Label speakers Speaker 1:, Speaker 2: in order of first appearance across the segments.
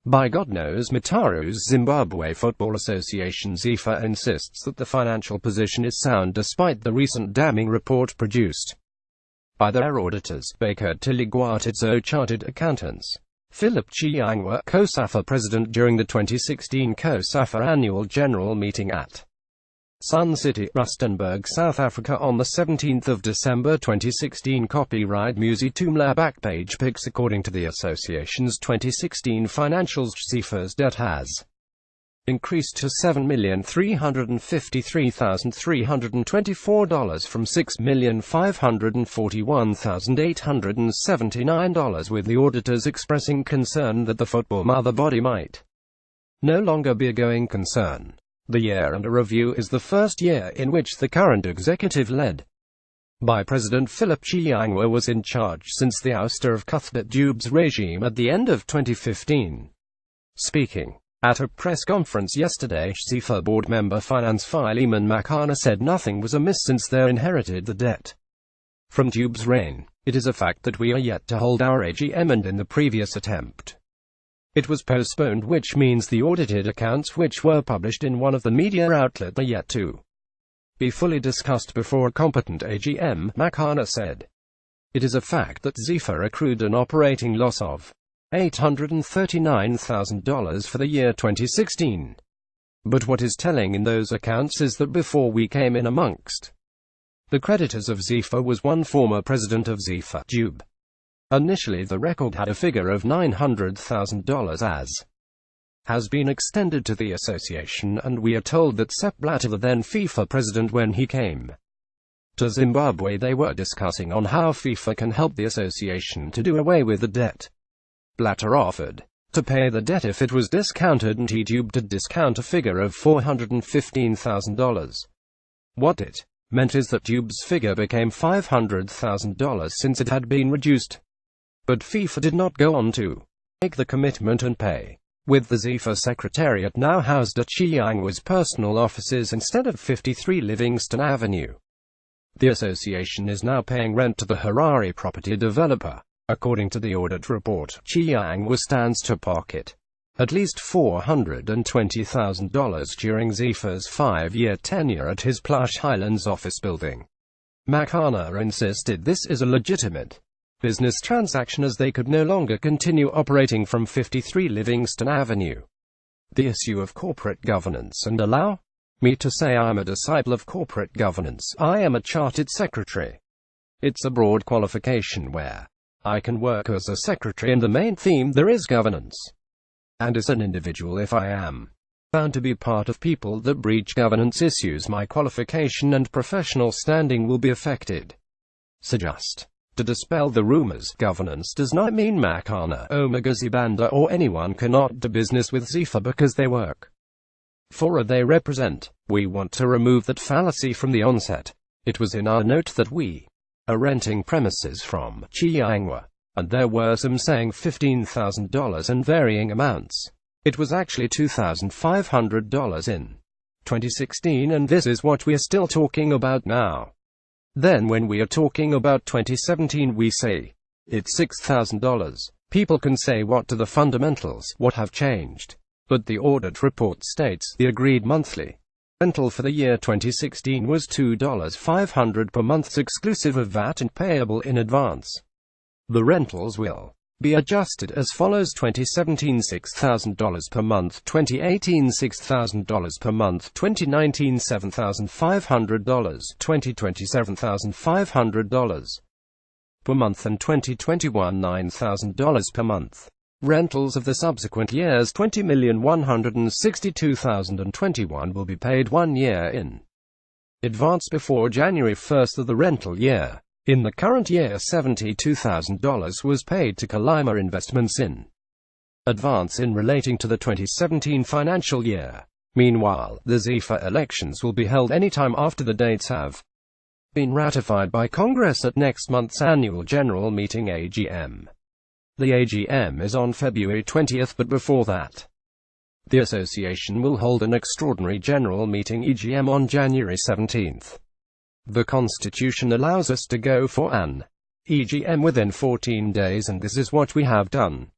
Speaker 1: By God knows Mitaru's Zimbabwe Football Association Zifa insists that the financial position is sound despite the recent damning report produced by their auditors, Baker Tilly Guatitzo Chartered Accountants. Philip Chiangwa, COSAFA president during the 2016 COSAFA annual general meeting at Sun City, Rustenburg, South Africa on the 17th of December 2016. Copyright Musi Tumla backpage pics. According to the association's 2016 financials, Zifa's debt has increased to $7,353,324 from $6,541,879, with the auditors expressing concern that the football mother body might no longer be a going concern. The year under review is the first year in which the current executive led by President Philip Chiangwa was in charge since the ouster of Cuthbert Dub's regime at the end of 2015. Speaking at a press conference yesterday, Zifa board member finance Philemon Makana said nothing was amiss since they inherited the debt from Dub's reign. It is a fact that we are yet to hold our AGM, and in the previous attempt it was postponed, which means the audited accounts which were published in one of the media outlets are yet to be fully discussed before a competent AGM, Makana said. It is a fact that Zifa accrued an operating loss of $839,000 for the year 2016. But what is telling in those accounts is that before we came in amongst the creditors of Zifa was one former president of Zifa, Dube. Initially the record had a figure of $900,000 as has been extended to the association, and we are told that Sepp Blatter, the then FIFA president, when he came to Zimbabwe, they were discussing on how FIFA can help the association to do away with the debt. Blatter offered to pay the debt if it was discounted, and Dube did discount a figure of $415,000. What it meant is that Dube's figure became $500,000 since it had been reduced. But FIFA did not go on to make the commitment and pay, with the Zifa secretariat now housed at Chiangwa's personal offices instead of 53 Livingston Avenue. The association is now paying rent to the Harare property developer. According to the audit report, Chiangwa stands to pocket at least $420,000 during Zifa's 5-year tenure at his Plush Highlands office building. Makana insisted this is a legitimate business transaction, as they could no longer continue operating from 53 Livingston Avenue. The issue of corporate governance, and allow me to say I am a disciple of corporate governance. I am a chartered secretary. It's a broad qualification where I can work as a secretary, and the main theme there is governance. And as an individual, if I am found to be part of people that breach governance issues, my qualification and professional standing will be affected. So just to dispel the rumors, governance does not mean Makana, Omagazibanda, or anyone cannot do business with Zifa because they work for or they represent. We want to remove that fallacy from the onset. It was in our note that we are renting premises from Chiangwa, and there were some saying $15,000 and varying amounts. It was actually $2,500 in 2016, and this is what we are still talking about now. Then when we are talking about 2017, we say it's $6,000. People can say what are the fundamentals, what have changed. But the audit report states the agreed monthly rental for the year 2016 was $2,500 per month exclusive of VAT and payable in advance. The rentals will be adjusted as follows: 2017 $6,000 per month, 2018 $6,000 per month, 2019 $7,500, 2020 $7,500 per month, and 2021 $9,000 per month. Rentals of the subsequent years $20,162,021 will be paid 1 year in advance before January 1st of the rental year. In the current year, $72,000 was paid to Kalima Investments in advance in relating to the 2017 financial year. Meanwhile, the Zifa elections will be held anytime after the dates have been ratified by Congress at next month's annual general meeting AGM. The AGM is on February 20th, but before that, the association will hold an extraordinary general meeting EGM on January 17th. The Constitution allows us to go for an EGM within 14 days, and this is what we have done.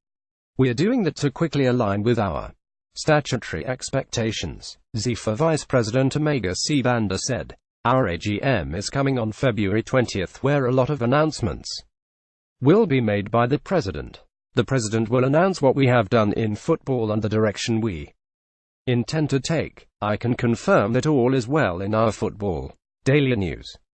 Speaker 1: We're doing that to quickly align with our statutory expectations, Zifa Vice President Omega C. Banda said. Our AGM is coming on February 20th, where a lot of announcements will be made by the President. The President will announce what we have done in football and the direction we intend to take. I can confirm that all is well in our football. Daily News.